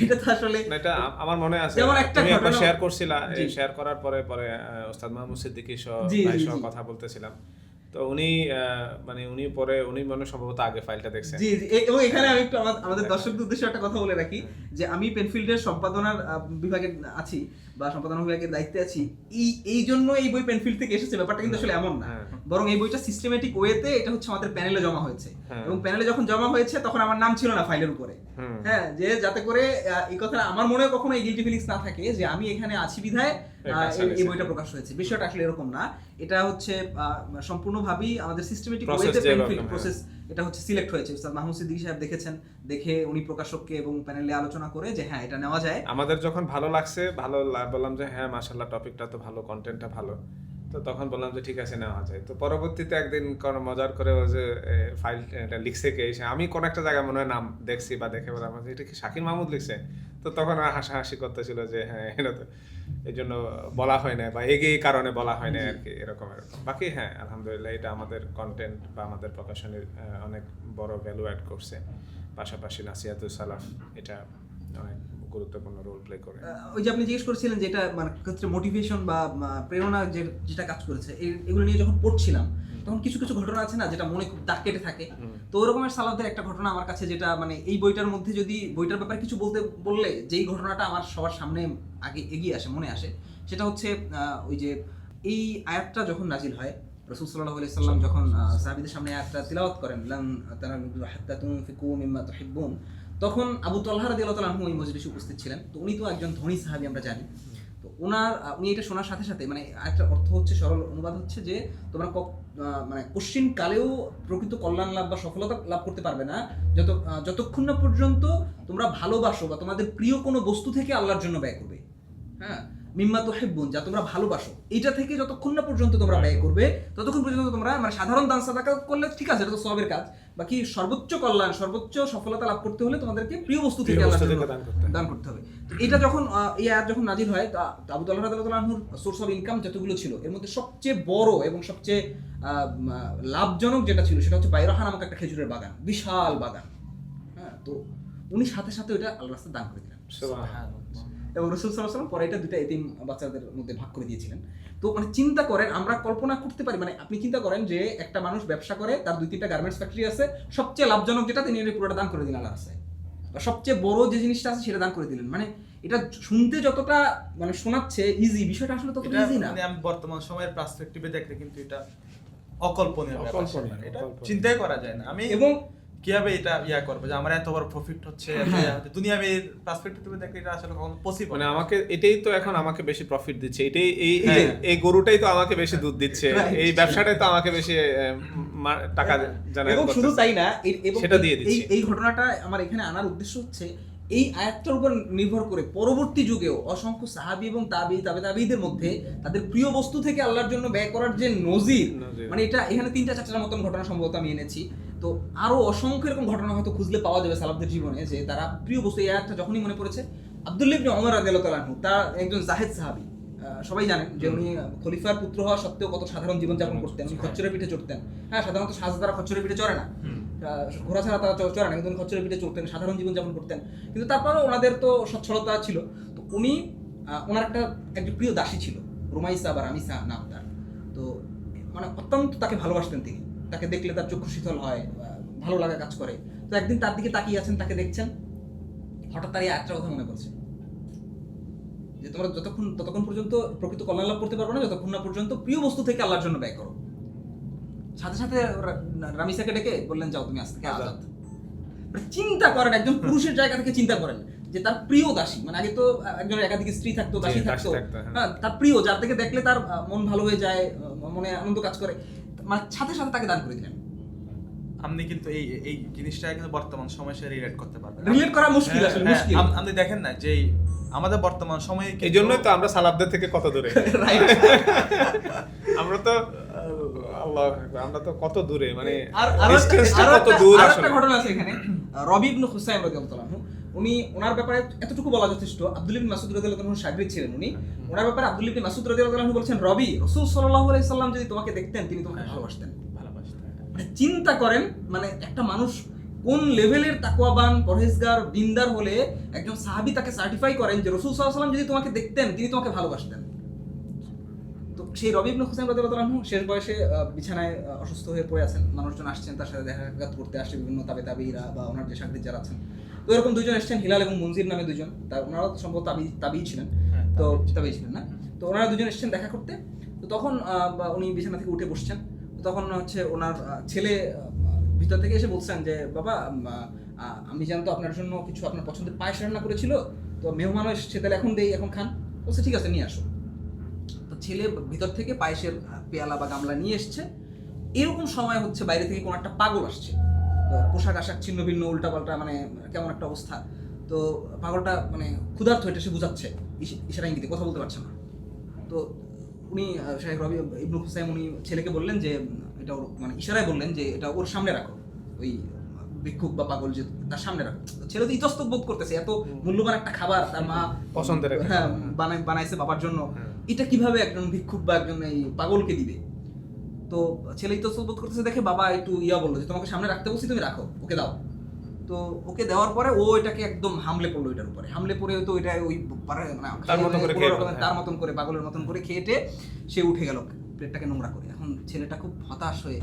এটা তো আসলে এটা আমার মনে আছে। যেমন একটা ঘটনা শেয়ার করছিলা, শেয়ার করার পরে ওস্তাদ মাহমুদ সিদ্দিকী সহ কথা বলতেছিলাম। তো উনি উনি পরে উনি সম্ভবত আগে ফাইলটা দেখছেন। জি জি, এবং এখানে আমি একটু আমাদের দর্শকদের উদ্দেশ্যে একটা কথা বলে রাখি যে আমি পেনফিল্ডের সম্পাদনার বিভাগে আছি বা সম্পাদনা বিভাগের দায়িত্বে আছি, এই জন্য এই বই পেনফিল্ড থেকে এসেছে ব্যাপারটা কিন্তু আসলে এমন না, বরং এই বইটা সিস্টেমেটিক ওয়েতে এটা হচ্ছে আমাদের প্যানেলে জমা হয়েছে, এবং প্যানেলে যখন জমা হয়েছে তখন আমার নাম ছিল না ফাইলের উপরে, হ্যাঁ, যে যাতে করে এই কথাটা আমার মনে কখনো এই গিল্টি ফিলিংস না থাকে যে আমি এখানে আছি বিধায় এই বইটা প্রকাশ হয়েছে। বিষয়টা আসলে এরকম না, এটা হচ্ছে সম্পূর্ণভাবেই আমাদের সিস্টেমেটিক ওয়েতে পেনফিল্ড প্রসেস এটা হচ্ছে সিলেক্ট হয়েছে। উস্তাদ মাহমুদ সিদ্দিকী সাহেব দেখেছেন, দেখে উনি প্রকাশককে এবং প্যানেলে আলোচনা করে যে হ্যাঁ এটা নেওয়া যায়। আমাদের যখন ভালো লাগছে, বললাম যে হ্যাঁ মাশাআল্লাহ টপিকটা তো ভালো, কন্টেন্টটা ভালো, তো তখন বললাম যে ঠিক আছে নেওয়া যায়। তো পরবর্তীতে একদিন কোন মজার করে ও যে ফাইলটা লিখছে কে এসে, আমি কোন একটা জায়গায় মনে হয় নাম দেখছি বা দেখে বললাম যে এটা কি শাকির মাহমুদ লিখছে, তো তখন আর হাসাহাসি করতেছিল যে হ্যাঁ এটা তো এই জন্য বলা হয় না বা এই কারণে বলা হয় না আর কি, এরকম। বাকি হ্যাঁ আলহামদুলিল্লাহ এটা আমাদের কন্টেন্ট বা আমাদের প্রকাশনের অনেক বড় ভ্যালু অ্যাড করছে। পাশাপাশি নাসিহাতুস সালাফ এটা অনেক গুরুত্বপূর্ণ রোল প্লে করে। ওই যে আপনি জিজ্ঞেস করেছিলেন যে এটা মানে ক্ষেত্রে মোটিভেশন বা প্রেরণা যেটা কাজ করেছে, এগুলো নিয়ে যখন পড়ছিলাম তখন কিছু কিছু ঘটনা আছে না যেটা মনে খুব দাগ কেটে থাকে। তো ওরকমের সালাফদের একটা ঘটনা আমার কাছে যেটা মানে এই বইটার মধ্যে যদি বইটার ব্যাপারে কিছু বললে যেই ঘটনাটা আমার সবার সামনে আগে এগিয়ে আসে, মনে আসে, সেটা হচ্ছে ওই যে এই আয়াতটা যখন নাজিল হয়, রাসূল সাল্লাল্লাহু আলাইহি সাল্লাম যখন সাহাবীদের সামনে আয়াতটা তিলাওয়াত করেন, লান তানালুল বিররা হাত্তা তুনফিকু মিম্মা তুহিব্বুন, তখন আবু তালহা রাদিয়াল্লাহু তাআলা আনহু ওই মজলিসে উপস্থিত ছিলেন। তো উনি তো একজন ধনী সাহাবী আমরা জানি। তো উনি এটা শোনার সাথে সাথে মানে একটা অর্থ হচ্ছে, সরল অনুবাদ হচ্ছে যে তোমরা মানে কোশ্চিন কালেও প্রকৃত কল্যাণ লাভ বা সফলতা লাভ করতে পারবে না যতক্ষণ না পর্যন্ত তোমরা ভালোবাসো বা তোমাদের প্রিয় কোনো বস্তু থেকে আল্লাহর জন্য ব্যয় করবে। হ্যাঁ, মিম্মা তুহিব্বুন, যা তোমরা ভালোবাসো, এটা থেকে যতক্ষণ না পর্যন্ত তোমরা ব্যয় করবে ততক্ষণ পর্যন্ত তোমরা মানে সাধারণ দান সাদাকা করলে ঠিক আছে, এটা তো সওয়াবের কাজ, বাকি সর্বোচ্চ কল্যাণ সর্বোচ্চ সফলতা লাভ করতে হলে তোমাদেরকে প্রিয় বস্তু থেকে আল্লাহর জন্য দান করতে হবে। তো এটা যখন এই আয়াত যখন নাজিল হয়, আবু তালহা রাদিয়াল্লাহু আনহুর সোর্স অফ ইনকাম যতগুলো ছিল এর মধ্যে সবচেয়ে বড় এবং সবচেয়ে লাভজনক যেটা ছিল সেটা হচ্ছে বাইরাহা নামক একটা খেজুরের বাগান, বিশাল বাগান। হ্যাঁ, তো উনি সাথে সাথে ওইটা আল্লাহর রাস্তায় দান করে দিলেন। সুবহানাল্লাহ। এবং রাসূল সাল্লাল্লাহু আলাইহি ওয়াসাল্লাম পরে এটা দুটো এতিম বাচ্চাদের মধ্যে ভাগ করে দিয়েছিলেন। তো মানে চিন্তা করেন, আমরা কল্পনা করতে পারি, মানে আপনি চিন্তা করেন যে একটা মানুষ ব্যবসা করে, তার 2-3টা গার্মেন্টস ফ্যাক্টরি আছে, সবচেয়ে লাভজনক যেটা তিনি পুরোটা দান করে দিলেন আল্লাহর রাস্তায়, বা সবচেয়ে বড় যে জিনিসটা আছে সেটা দান করে দিলেন। মানে এটা শুনতে যতটা মানে শোনাচ্ছে ইজি, বিষয়টা আসলে ততটা ইজি না। মানে আমি বর্তমান সময়ের পার্সপেক্টিভে দেখলে কিন্তু এটা অকল্পনীয় ব্যাপার, অকল্পনীয়, এটা অকল্পনীয়। চিন্তাই করা যায় না। আমি এবং কিভাবে এটা করবো যে আমার এত বড় প্রফিট হচ্ছে, দুনিয়ার পার্সপেক্টিভে দেখলে এটা আসলে কখনো পসিবল মানে আমাকে এটাই তো এখন আমাকে বেশি প্রফিট দিচ্ছে, এটাই হ্যাঁ। এই গরুটাই তো আমাকে বেশি দুধ দিচ্ছে, এই ব্যবসাটাই তো আমাকে বেশি টাকা জেনারেট এবং করতেছে। শুধু তাই না, এবং সেটা দিয়ে দিচ্ছে। এই ঘটনাটা আমার এখানে আনার উদ্দেশ্য হচ্ছে এই আয়াতটার উপর নির্ভর করে পরবর্তী যুগেও অসংখ্য সাহাবী এবং তাবেঈদের মধ্যে তাদের প্রিয় বস্তু থেকে আল্লাহর জন্য ব্যয় করার যে নজির, মানে এটা এখানে 3-4টার মতন ঘটনা সম্ভবত আমি এনেছি। তো আরো অসংখ্য এরকম ঘটনা হয়তো খুঁজলে পাওয়া যাবে সালাফদের জীবনে, যে তারা প্রিয় বস্তু, এই আয়াতটা যখনই মনে পড়েছে, আব্দুল্লাহ ইবনে ওমর রাদিয়াল্লাহু তাআলা আনহু, তার একজন জাহেদ সাহাবী, সবাই জানেন যে উনি খলিফার পুত্র হওয়া সত্ত্বেও কত সাধারণ জীবন যাপন করতেন। উনি খচ্চরের পিঠে চড়তেন। হ্যাঁ, সাধারণত সাজদারা খচ্চরের পিঠে চড়ে না, ঘোড়া ছাড়া তারা চড়ে না, কিন্তু উনি খচ্চরের পিঠে চড়তেন, সাধারণ জীবন যাপন করতেন। কিন্তু তারপরেও ওনাদের তো সচ্ছলতা ছিল। তো উনি ওনার একজন প্রিয় দাসী ছিল, রুমাইসা বা রামিসা নাম তার। তো মানে অত্যন্ত তাকে ভালোবাসতেন তিনি, তাকে দেখলে তার চক্ষু শীতল হয়, ভালো লাগা কাজ করে। তো একদিন তার দিকে তাকিয়ে আছেন, তাকে দেখছেন, হঠাৎ তার এই আয়াতটার কথা মনে পড়ছে যে তোমরা ততক্ষণ পর্যন্ত প্রকৃত কল্যাণ লাভ করতে পারবে না যতক্ষণ না পর্যন্ত প্রিয় বস্তু থেকে আল্লাহর জন্য ব্যয় করো। সাথে সাথে রামিসাকে ডেকে বললেন, যাও তুমি আজ থেকে আজাদ। চিন্তা করেন, একজন পুরুষের জায়গা থেকে চিন্তা করেন যে তার প্রিয় দাসী, মানে আগে তো একজনের একাধিক স্ত্রী থাকতো, দাসী থাকতো, হ্যাঁ, তার প্রিয়, যার থেকে দেখলে তার মন ভালো হয়ে যায়, মনে আনন্দ কাজ করে, মানে সাথে সাথে তাকে দান করে দিলেন। আপনি কিন্তু এই জিনিসটা কিন্তু বর্তমান সময়ের সাথে রিলেট করতে পারবেন, রিলেট করা মুশকিল, আসলে মুশকিল। আপনি দেখেন না যে আমাদের বর্তমান সময়ে এই জন্যই তো আমরা সালাফদের থেকে কত দূরে, আমরা তো আল্লাহ, আমরা তো কত দূরে, মানে ডিসটেন্সটা কত দূর। আসলে একটা ঘটনা আছে এখানে, রবি ইবনে হুসাইম রাদিয়াল্লাহু আনহু, উনি ওনার ব্যাপারে এতটুকু বলা যথেষ্ট, আব্দুল্লাহ ইবনে মাসউদ রাদিয়াল্লাহু আনহুর শাগির্দ ছিলেন উনি। ওনার ব্যাপারে আব্দুল্লাহ ইবনে মাসউদ রাদিয়াল্লাহু আনহু বলেছেন, রবি, রাসূল সাল্লাল্লাহু আলাইহি সাল্লাম যদি তোমাকে দেখতেন তিনি তোমাকে ভালোবাসতেন। মানে চিন্তা করেন, মানে একটা মানুষ কোন লেভেলের তাকওয়াবান, পরহেজগার, দিনদার হলে একজন সাহাবী তাকে সার্টিফাই করেন যে রাসূল সাল্লাল্লাহু আলাইহি সাল্লাম যদি তোমাকে দেখতেন তিনি তোমাকে ভালোবাসতেন। তো তো সেই রবি ইবনে হুসাইন রাদিয়াল্লাহু আনহু শেষ বয়সে বিছানায় অসুস্থ হয়ে পড়ে আছেন, মানুষজন আসছেন তার সাথে দেখা সাক্ষাৎ করতে, আসছে বিভিন্ন তাবিঈরা বা ওনার যে শাগিদ যারা আছেন। তো এরকম দুজন এসেছেন, হিলাল এবং মুনজির নামে দুজন, ওনারা সম্ভবত তাবিঈ ছিলেন, তো তাবিঈ ছিলেন না, তো ওনারা দুজন এসেছেন দেখা করতে। তো তখন উনি বিছানা থেকে উঠে বসছেন, তখন হচ্ছে ওনার ছেলে ভিতর থেকে এসে বলছেন যে বাবা আমি জানতো আপনার জন্য কিছু আপনার পছন্দের পায়েস রান্না করেছিল, তো মেহমানও এসেছে, তাহলে এখন দেই, এখন খান। বলছে ঠিক আছে নিয়ে আসো। তো ছেলে ভিতর থেকে পায়েসের পেয়ালা বা গামলা নিয়ে এসছে। এরকম সময় হচ্ছে বাইরে থেকে কোনো একটা পাগল আসছে, পোশাক আশাক ছিন্ন ভিন্ন উল্টাপাল্টা, মানে কেমন একটা অবস্থা। তো পাগলটা মানে ক্ষুধার্ত, এটা সে বুঝাচ্ছে ইশারা ইঙ্গিতে, কথা বলতে পারছে না। তো উনি শাইখ রবি ইবনে হুসাইন উনি ছেলেকে বললেন যে এটা ওর, মানে ইশারায় বললেন যে এটা ওর সামনে রাখো, ওই ভিক্ষুক বা পাগল যে তার সামনে রাখো। ছেলে তো ইতস্তত বোধ করতেছে, এত মূল্যবান একটা খাবার তার মা পছন্দের একটা হ্যাঁ বানাইছে বাবার জন্য, এটা কিভাবে একজন ভিক্ষুক বা একজন এই পাগলকে দিবে। তো ছেলে ইতস্তত বোধ করতেছে দেখে বাবা একটু বললো যে তোমাকে সামনে রাখতে বলছি, তুমি রাখো, ওকে দাও। তো ওকে দেওয়ার পরে ও এটাকে একদম হামলে পড়লো, এটার উপরে হামলে পড়ে তো এটা ওই তার মতন করে তার মতন করে পাগলের মতন করে খেয়েটে সে উঠে গেল প্লেটটাকে নোংরা করে। এখন ছেলেটা খুব হতাশ হয়ে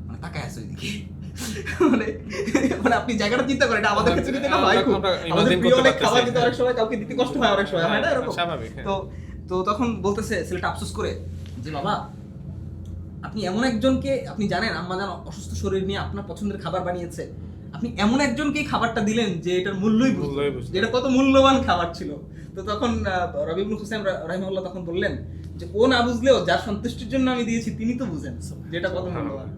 মানে তাকায় আছে ওইদিকে। মানে মানে আপনি জায়গাটা চিন্তা করেন, এটা আমাদের ক্ষেত্রে যদি না হয়, আমাদের প্রিয় অনেক খাবার দিতে অনেক সময় কাউকে দিতে কষ্ট হয়, অনেক সময় হয় না এরকম। স্বাভাবিক। তো তো তখন বলতেছে ছেলেটা আফসোস করে যে বাবা আপনি এমন একজনকে, আপনি জানেন আম্মা জান অসুস্থ শরীর নিয়ে আপনার পছন্দের খাবার বানিয়েছে, আপনি এমন একজনকেই খাবারটা দিলেন যে এটার মূল্যই বুঝলো, যেটা কত মূল্যবান খাবার ছিল। তো তখন রবি ইবনে হুসাইন রাহিমাহুল্লাহ তখন বললেন যে ও না বুঝলেও যার সন্তুষ্টির জন্য আমি দিয়েছি তিনি তো বুঝেন যেটা কত মূল্যবান।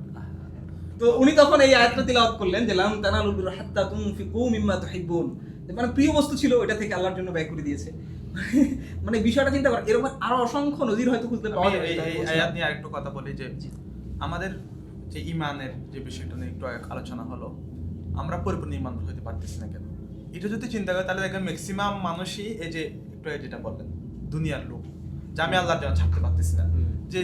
তো উনি তখন এই আয়াতটা তিলাওয়াত করলেন যে লান তানালুল বিররা হাত্তা তুনফিকু মিম্মা তুহিব্বুন, মানে প্রিয় বস্তু ছিল ওটা থেকে আল্লাহর জন্য ব্যয় করে দিয়েছে। মানে বিষয়টা চিন্তা করেন, এরকম আরো অসংখ্য নজির হয়তো খুঁজতে পাওয়া যাবে। এই আয়াত নিয়ে আরেকটু কথা বলি যে আমাদের যে ঈমানের যে বিষয়টা নিয়ে একটু আলোচনা হলো, আমরা পরিপূর্ণ ঈমানদার হতে পারতেছি না কেন? এটা যদি চিন্তা করি তাহলে দেখবেন ম্যাক্সিমাম মানুষই এই যে একটু যেটা বললেন দুনিয়ার লোক, যে আমি আল্লাহর জন্য ছাড়তে পারতেছি না, যে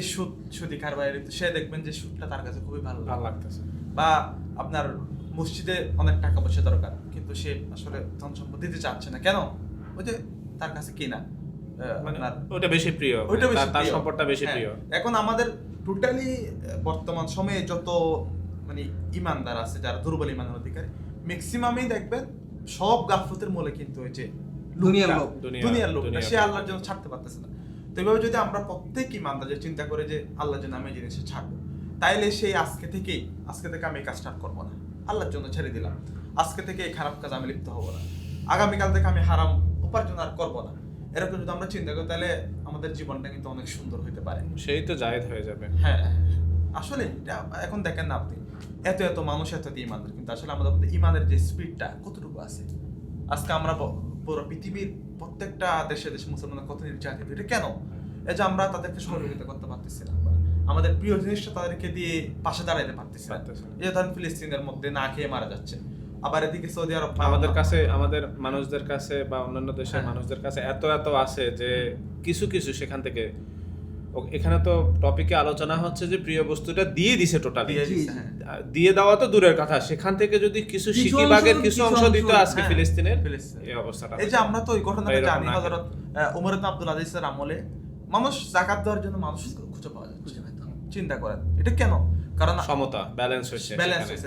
সুদি কারবার, সে দেখবেন যে সুদটা তার কাছে খুবই ভালো লাগতেছে, বা আপনার মসজিদে অনেক টাকা পয়সা দরকার কিন্তু সে আসলে ধন সম্পদ দিতে চাচ্ছে না, কেন? ওই যে তার কাছে কিনা ওটা বেশি প্রিয়, তার সম্পদটা বেশি প্রিয়। এখন আমাদের টোটালি বর্তমান সময়ে যত মানে ইমানদার আছে, যারা দুর্বল ইমানের অধিকারী, ম্যাক্সিমামই দেখবেন সব গাফলতের মূলে কিন্তু ওই যে দুনিয়ার লোক, সে আল্লাহর জন্য ছাড়তে পারতেছে না। তো এইভাবে যদি আমরা প্রত্যেক ইমানদার যে চিন্তা করে যে আল্লাহর জন্য আমি এই জিনিসটা ছাড়বো, তাইলে সেই আজকে থেকে আমি এই কাজ স্টার্ট করবো না, আল্লাহর জন্য ছেড়ে দিলাম, আজকে থেকে এই খারাপ কাজ আমি লিপ্ত হবো না, আগামীকাল থেকে আমি হারাম উপার্জন আর করবো না, এরকম যদি আমরা চিন্তা করি তাহলে আমাদের জীবনটা কিন্তু অনেক সুন্দর হতে পারে, সেই তো জায়েদ হয়ে যাবে। হ্যাঁ আসলে এখন দেখেন না আপনি, এত মানুষ এত ইমানদার, কিন্তু আসলে আমাদের মধ্যে ইমানের যে স্পিডটা কতটুকু আছে। আজকে আমরা পুরো পৃথিবীর প্রত্যেকটা দেশে মুসলমানরা কত নির্যাতিত, এটা কেন? এই যে আমরা তাদেরকে সহযোগিতা করতে পারতেছি না, আমাদের প্রিয় জিনিসটা তাদেরকে দিয়ে পাশে দাঁড়াইতে পারতেছি না। এই ধরেন ফিলিস্তিনের মধ্যে না খেয়ে মারা যাচ্ছে, আবার এদিকে সৌদি আরব আমাদের কাছে, আমাদের মানুষদের কাছে বা অন্যান্য দেশের মানুষদের কাছে এত আছে যে কিছু সেখান থেকে, এখানে তো টপিকে আলোচনা হচ্ছে যে প্রিয় বস্তুটা দিয়ে দিছে, টোটালি দিয়ে দেওয়া তো দূরের কথা, সেখান থেকে যদি কিছু সিকিবাগের কিছু অংশ দিত আজকে ফিলিস্তিনের এই অবস্থাটা। এই যে আমরা তো ওই ঘটনাটা জানি, হযরত ওমর ইবনে আব্দুল আজিজের আমলে মানুষ যাকাত দেওয়ার জন্য মানুষ খুঁজে পাওয়া যাচ্ছে। চিন্তা করেন এটা কেন? কারণ সমতা, ব্যালেন্স হয়েছে,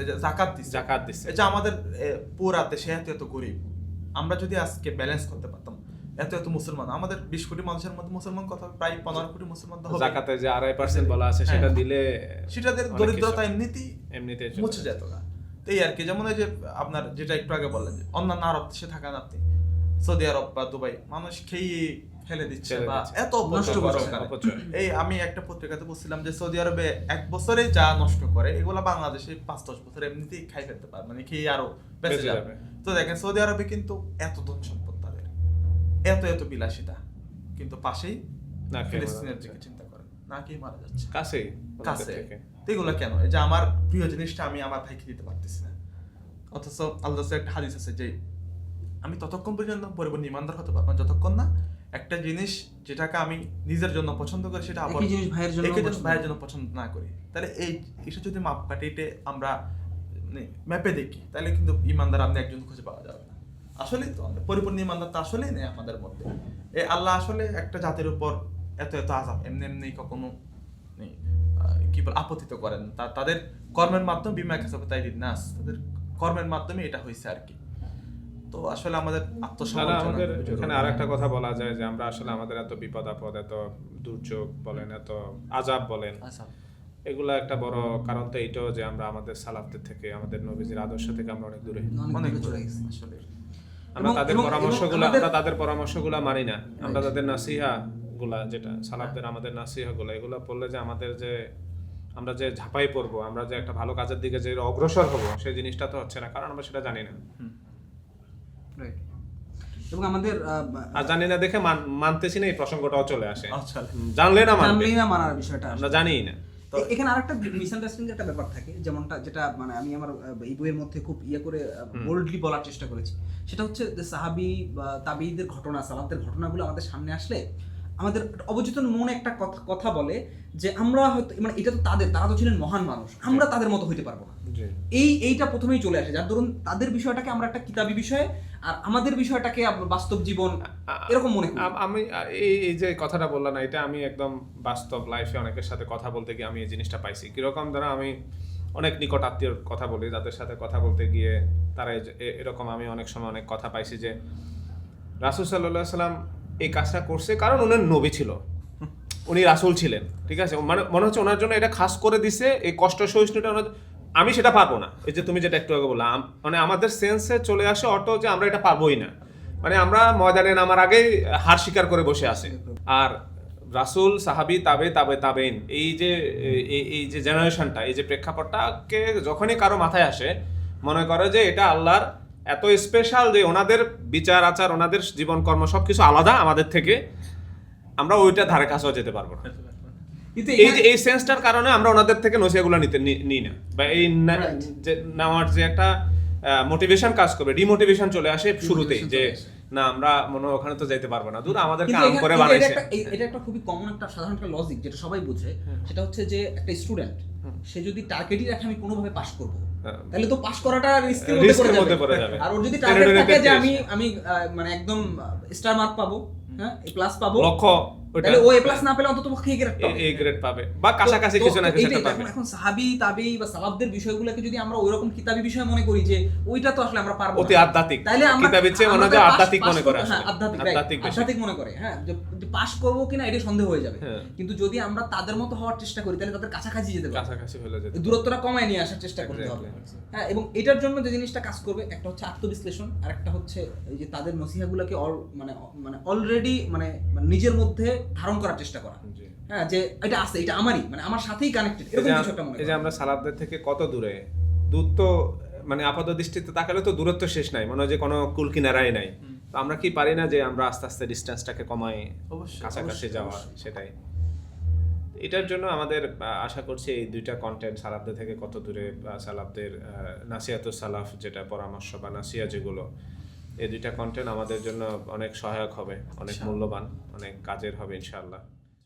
যে যাকাত দিচ্ছে। এই যে আমাদের পুরা দেশে এত গরিব, আমরা যদি আজকে ব্যালেন্স করতে পারতাম, এত মুসলমান, আমাদের 20 কোটি মানুষের মধ্যে মুসলমান কথা প্রায় 15 কোটি মুসলমান হবে, যাকাতে যে 2.5% বলা আছে সেটা দিলে, সেটাদের দরিদ্রতা এমনিতে মুছে যেত না। তো এই আর কি, যেমন এই যে আপনার যেটা একটু আগে বললেন যে অন্যান্য আরব দেশে থাকেন আপনি, সৌদি আরব বা দুবাই, মানুষ খেয়ে ফেলে দিচ্ছে বা এত নষ্ট করছে। এই আমি একটা পত্রিকাতে বলছিলাম যে সৌদি আরবে 1 বছরে যা নষ্ট করে এগুলা বাংলাদেশে 5-10 বছর এমনিতেই খাই ফেলতে পারে, মানে খেয়ে আরো বেঁচে যাবে। তো দেখেন সৌদি আরবে কিন্তু এত ধন সম্পদ, তাদের এত বিলাসিতা, কিন্তু পাশেই ফিলিস্তিনের দিকে চিন্তা করেন, না কি মারা যাচ্ছে কাছে। তো এগুলো কেন? এই যে আমার প্রিয় জিনিসটা আমি আমার ভাইকে দিতে পারতেছি না, অথচ আল্লাহ একটা হাদিস আছে যে আমি ততক্ষণ পর্যন্ত পরিপূর্ণ ইমানদার হতে পারবো যতক্ষণ না একটা জিনিস যেটাকে আমি নিজের জন্য পছন্দ করি সেটা আবার ভাইয়ের জন্য পছন্দ না করি, তাহলে এই এটা যদি মাপকাঠিতে আমরা ম্যাপে দেখি তাহলে কিন্তু ইমানদার আপনি একজন খুঁজে পাওয়া যাবে না। আসলে তো পরিপূর্ণ ইমানদার তো আসলেই নেই আমাদের মধ্যে। এই আল্লাহ আসলে একটা জাতির উপর এত এত আযাব এমনি এমনি কখনো কি বল আপত্তিত করেন তাদের কর্মের মাধ্যমে বিমা কাসাবাত আইদিন নাস, তাদের কর্মের মাধ্যমে এটা হয়েছে আর কি। তো আসলে আমাদের আমাদের এখানে আরেকটা কথা বলা যায় যে আমরা আসলে আমাদের এত বিপদ আপদ, এত দুর্যোগ বলেন, এত আযাব বলেন, এগুলা একটা বড় কারণ তো এইটাও যে আমরা আমাদের সালাফদের থেকে, আমাদের নবীজির আদর্শ থেকে আমরা অনেক দূরে, অনেক দূরে চলে গেছি আসলে। আমরা তাদের পরামর্শগুলা মানি না। আমরা তাদের নাসিহা গুলা, যেটা সালাফদের আমাদের নাসিহা গুলা, এগুলা পড়লে যে আমাদের যে আমরা যে ঝাঁপাই পড়বো, আমরা যে একটা ভালো কাজের দিকে যে অগ্রসর হব, সেই জিনিসটা তো হচ্ছে না, কারণ আমরা সেটা জানি না। এবং আমাদের আর জানি না দেখে মানতেছি না, এই প্রসঙ্গটাও চলে আসে। জানলে না মানার বিষয়টা আমরা জানিই না। এখানে আরেকটা মিসআন্ডারস্ট্যান্ডিং একটা ব্যাপার থাকে, যেটা মানে আমি আমার এই বইয়ের মধ্যে খুব করে বোল্ডলি বলার চেষ্টা করেছি, সেটা হচ্ছে যে সাহাবী বা তাবিঈদের ঘটনা, সালাফদের ঘটনাগুলো আমাদের সামনে আসলে আমাদের অবচেতন মনে একটা কথা বলে যে আমরা হয়তো মানে এটা তো তারা তো ছিলেন মহান মানুষ, আমরা তাদের মতো হইতে পারবো না। এইটা প্রথমেই চলে আসে, যার ধরুন তাদের বিষয়টাকে আমরা একটা কিতাবী বিষয় আর আমাদের বিষয়টাকে বাস্তব জীবন এরকম মনে করি। আমি এই যে কথাটা বললাম না, এটা আমি একদম বাস্তব লাইফে অনেকের সাথে কথা বলতে গিয়ে আমি এই জিনিসটা পাইছি। কিরকম ধরো আমি অনেক নিকট আত্মীয়র কথা বলি, যাদের সাথে কথা বলতে গিয়ে তারা এরকম আমি অনেক সময় অনেক কথা পাইছি যে রাসূল সাল্লাল্লাহু আলাইহি সাল্লাম এই কাজটা করছে কারণ উনি নবী ছিল, উনি রাসূল ছিলেন, ঠিক আছে, মানে মনে হচ্ছে ওনার জন্য এটা খাস করে দিছে, এই কষ্ট সহিষ্ণুটা আমি সেটা পারবো না। এই যে তুমি যেটা একটু আগে বললাম, মানে আমাদের সেন্সে চলে আসে অটো যে আমরা এটা পারবোই না, মানে আমরা ময়দানে নামার আগেই হার স্বীকার করে বসে আছি। আর রাসূল, সাহাবী, তাবেইন, এই যে জেনারেশনটা, এই যে প্রেক্ষাপটটাকে যখনই কারো মাথায় আসে মনে করে যে এটা আল্লাহর এত স্পেশাল যে ওনাদের বিচার আচার, ওনাদের জীবন কর্ম সবকিছু আলাদা আমাদের থেকে, আমরা ওইটা ধারে কাছেও যেতে পারবো না। কিন্তু এই সেন্সটার কারণে আমরা ওনাদের থেকে নসিহাগুলো নিই না, বা এই নেওয়ার যে একটা মোটিভেশন কাজ করবে, ডিমোটিভেশন চলে আসে শুরুতেই, যে না আমরা মনে হয় ওখানে তো যাইতে পারবো না, দূর আমাদেরকে আম করে বানাইছে। এটা একটা খুবই কমন একটা সাধারণ একটা লজিক যেটা সবাই বুঝে, সেটা হচ্ছে যে একটা স্টুডেন্ট সে যদি টার্গেটই রাখে আমি কোনোভাবে পাস করব, তাহলে তো পাস করাটা রিস্কের মধ্যে পড়ে যাবে। আর ওর যদি টার্গেট থাকে যে আমি মানে একদম স্টার মার্ক পাবো, হ্যাঁ এ প্লাস পাবো, লক্ষ্য, তাহলে ও এ প্লাস না পেলে অন্তত পক্ষে এ গ্রেড পাবে বা কাছাকাছি কিছু না কিছু পাবে। এখন সাহাবী, তাবেঈ বা সালাফদের বিষয়গুলোকে যদি আমরা ওইরকম কিতাবী বিষয় মনে করি যে ওইটা তো আসলে আমরা পারবো না, অতি আধ্যাত্মিক, তাহলে আমরা কিতাবের চেয়ে মনে হয় আধ্যাত্মিক মনে করে, আসলে আধ্যাত্মিক মনে করে, হ্যাঁ যে পাস করব কিনা এটা সন্দেহ হয়ে যাবে। কিন্তু যদি আমরা তাদের মতো হওয়ার চেষ্টা করি তাহলে তাদের কাছাকাছি যেতে হবে, কাছাকাছি হলে যেতে দূরত্বটা কমায় নিয়ে আসার চেষ্টা করতে হবে। হ্যাঁ, এবং এটার জন্য যে জিনিসটা কাজ করবে, একটা হচ্ছে আত্মবিশ্লেষণ, আর একটা হচ্ছে এই যে তাদের নসিহাগুলোকে মানে অলরেডি মানে নিজের মধ্যে ধারণ করার চেষ্টা করা, হ্যাঁ যে এটা আছে, এটা আমারই, মানে আমার সাথেই কানেক্টেড, এরকম কিছু একটা মনে হয়। এই যে আমরা সালাফদের থেকে কত দূরে, দূরত্ব মানে আপাত দৃষ্টিতে তাকালে তো দূরত্ব শেষ নাই, মনে হয় যে কোনো কুল কিনারাই নাই। তো আমরা কি পারি না যে আমরা আস্তে আস্তে ডিসটেন্সটাকে কমাই, কাছাকাছি যাওয়া, সেটাই। এটার জন্য আমাদের আশা করছি এই দুইটা কন্টেন্ট, সালাফদের থেকে কত দূরে, সালাফদের নাসিহাতুস সালাফ যেটা পরামর্শ বা নাসিহা যেগুলো, এই দুইটা কন্টেন্ট আমাদের জন্য অনেক সহায়ক হবে, অনেক মূল্যবান, অনেক কাজের হবে ইনশাআল্লাহ।